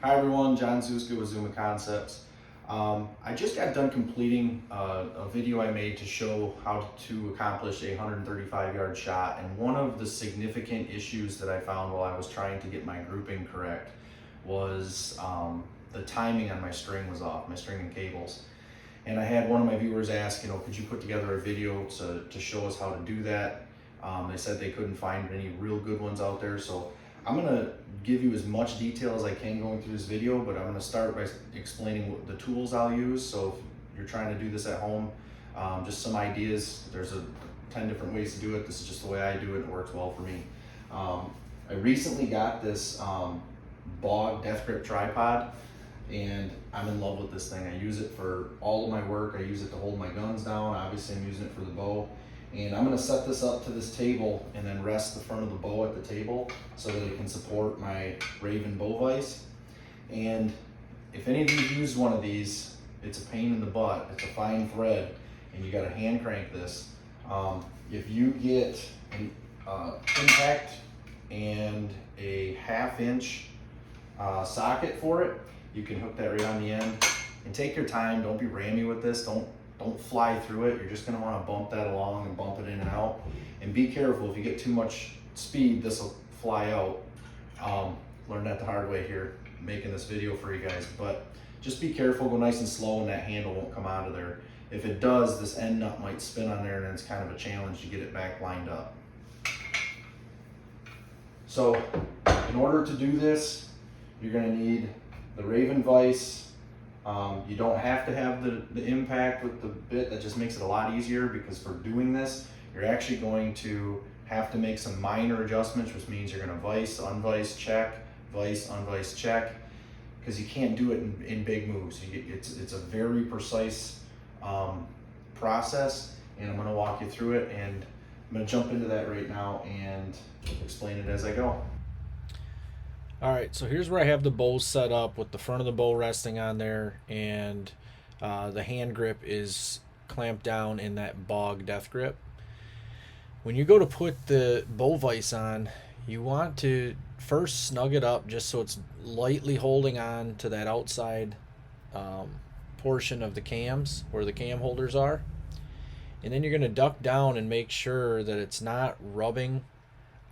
Hi everyone, Jon Zuzga with ZUMA Concepts. I just got done completing a video I made to show how to accomplish a 135-yard shot, and one of the significant issues that I found while I was trying to get my grouping correct was the timing on my string was off, my string and cables. And I had one of my viewers ask, could you put together a video to show us how to do that? They said they couldn't find any real good ones out there, so I'm gonna give you as much detail as I can going through this video, but I'm gonna start by explaining what the tools I'll use. So if you're trying to do this at home, just some ideas. There's 10 different ways to do it. This is just the way I do it. It works well for me. I recently got this BOG Death-grip tripod, and I'm in love with this thing. I use it for all of my work. I use it to hold my guns down. Obviously I'm using it for the bow. And I'm gonna set this up to this table and then rest the front of the bow at the table so that it can support my Ravin bow vise. And if any of you use one of these, it's a pain in the butt. It's a fine thread and you gotta hand crank this. If you get an impact and a 1/2 inch socket for it, you can hook that right on the end. And take your time, don't be rammy with this. Don't fly through it. You're just gonna wanna bump that along and bump it in and out. And be careful, if you get too much speed, this will fly out. Learned that the hard way here, making this video for you guys. But just be careful, go nice and slow, and that handle won't come out of there. If it does, this end nut might spin on there, and it's kind of a challenge to get it back lined up. So, in order to do this, you're gonna need the Ravin vise. You don't have to have the impact with the bit. That just makes it a lot easier, because for doing this, you're actually going to have to make some minor adjustments, which means you're going to vise, unvise, check, vise, unvise, check, because you can't do it in big moves. It's a very precise process, and I'm going to walk you through it, and I'm going to jump into that right now and explain it as I go. Alright, so here's where I have the bow set up with the front of the bow resting on there, and the hand grip is clamped down in that BOG Death-grip. When you go to put the bow vise on, you want to first snug it up just so it's lightly holding on to that outside portion of the cams where the cam holders are. And then you're going to duck down and make sure that it's not rubbing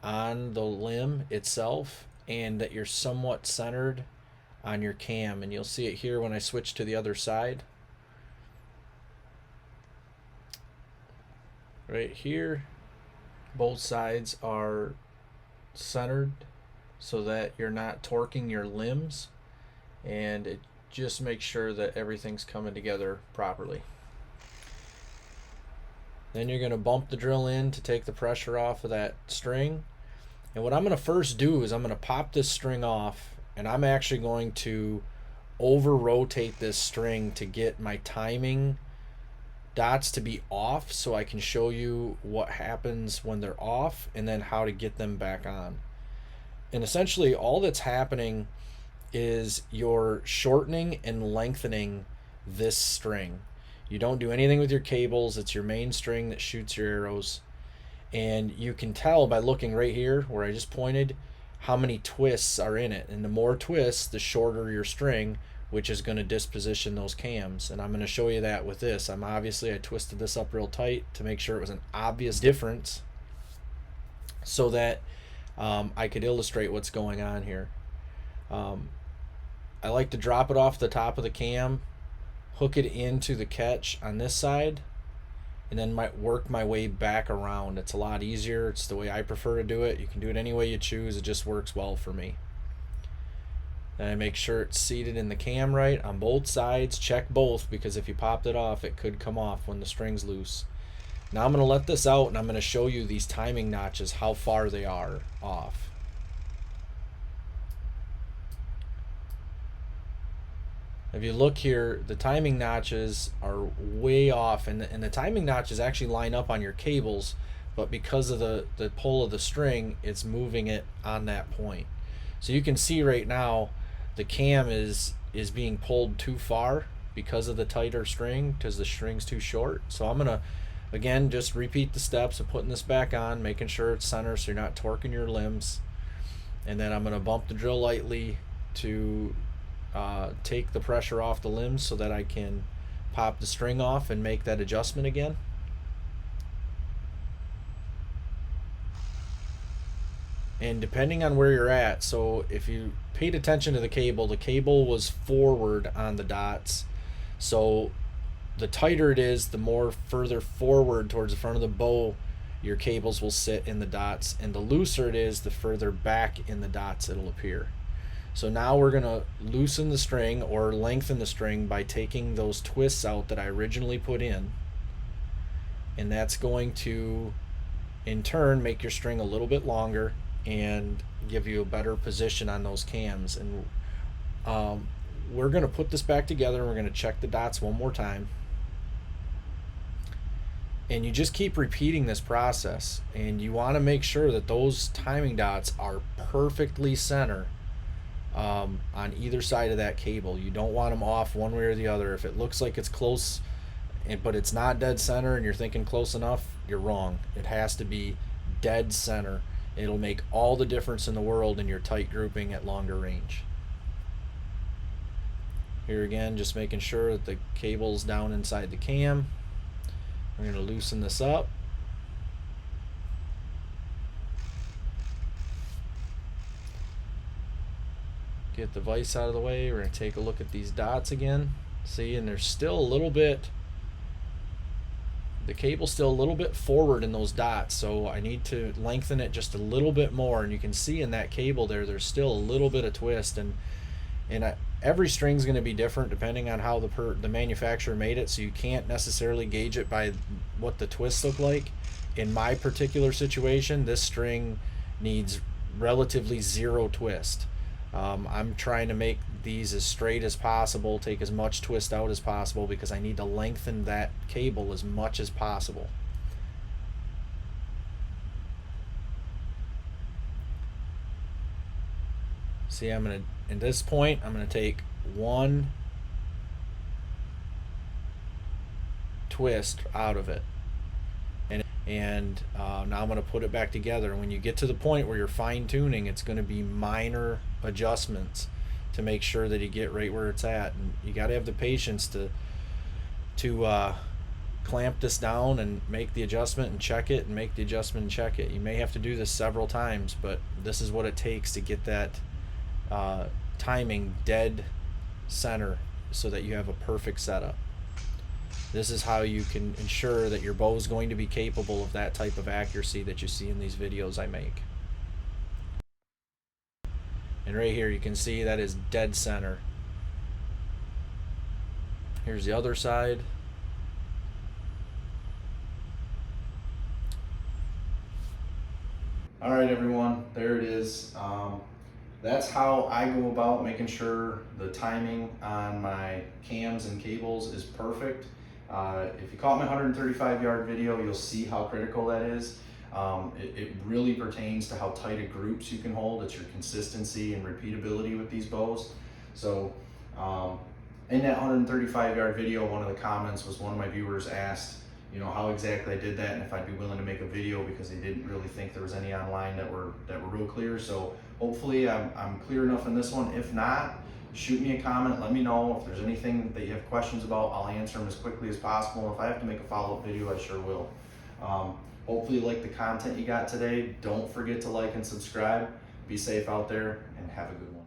on the limb itself, and that you're somewhat centered on your cam. And you'll see it here when I switch to the other side. Right here, both sides are centered so that you're not torquing your limbs, and it just makes sure that everything's coming together properly. Then you're going to bump the drill in to take the pressure off of that string. And what I'm going to first do is I'm going to pop this string off, and I'm actually going to over rotate this string to get my timing dots to be off, so I can show you what happens when they're off and then how to get them back on. And essentially all that's happening is you're shortening and lengthening this string. You don't do anything with your cables. It's your main string that shoots your arrows. And you can tell by looking right here where I just pointed how many twists are in it. And the more twists, the shorter your string, which is going to disposition those cams. And I'm going to show you that with this. I twisted this up real tight to make sure it was an obvious difference, so that I could illustrate what's going on here. I like to drop it off the top of the cam, hook it into the catch on this side, and then might work my way back around. It's a lot easier. It's the way I prefer to do it. You can do it any way you choose. It just works well for me. Then I make sure it's seated in the cam right on both sides. Check both, because if you popped it off, it could come off when the string's loose. Now I'm going to let this out, and I'm going to show you these timing notches, how far they are off. If you look here, the timing notches are way off, and the timing notches actually line up on your cables, but because of the pull of the string, it's moving it on that point. So you can see right now the cam is being pulled too far because of the tighter string, because the string's too short. So I'm gonna again just repeat the steps of putting this back on, making sure it's center so you're not torquing your limbs, and then I'm gonna bump the drill lightly to take the pressure off the limbs so that I can pop the string off and make that adjustment again. And depending on where you're at, so if you paid attention to the cable was forward on the dots. So the tighter it is, the more further forward towards the front of the bow your cables will sit in the dots, and the looser it is, the further back in the dots it'll appear. So now we're going to loosen the string or lengthen the string by taking those twists out that I originally put in, and that's going to in turn make your string a little bit longer and give you a better position on those cams. And we're going to put this back together and we're going to check the dots one more time. And you just keep repeating this process, and you want to make sure that those timing dots are perfectly center on either side of that cable. You don't want them off one way or the other. If it looks like it's close but it's not dead center and you're thinking close enough, you're wrong. It has to be dead center. It'll make all the difference in the world in your tight grouping at longer range. Here again, just making sure that the cable's down inside the cam. We're going to loosen this up. Get the vise out of the way. We're going to take a look at these dots again. See, and there's still a little bit, the cable's still a little bit forward in those dots, so I need to lengthen it just a little bit more. And you can see in that cable there's still a little bit of twist, and every string's going to be different depending on how the manufacturer made it, so you can't necessarily gauge it by what the twists look like. In my particular situation, this string needs relatively zero twist. I'm trying to make these as straight as possible, take as much twist out as possible, because I need to lengthen that cable as much as possible. See, at this point, I'm going to take one twist out of it. And now I'm going to put it back together. And when you get to the point where you're fine tuning, it's going to be minor adjustments to make sure that you get right where it's at. And you got to have the patience to clamp this down and make the adjustment and check it, and make the adjustment and check it. You may have to do this several times, but this is what it takes to get that timing dead center so that you have a perfect setup. This is how you can ensure that your bow is going to be capable of that type of accuracy that you see in these videos I make. And right here you can see that is dead center. Here's the other side. All right, everyone, there it is. That's how I go about making sure the timing on my cams and cables is perfect. If you caught my 135 yard video, you'll see how critical that is. It really pertains to how tight a groups you can hold. It's your consistency and repeatability with these bows. So in that 135 yard video, one of the comments was one of my viewers asked, you know, how exactly I did that and if I'd be willing to make a video, because they didn't really think there was any online that were real clear. So hopefully I'm clear enough in this one. If not, shoot me a comment, let me know. If there's anything that you have questions about, I'll answer them as quickly as possible. If I have to make a follow-up video, I sure will. Hopefully you like the content you got today. Don't forget to like and subscribe. Be safe out there and have a good one.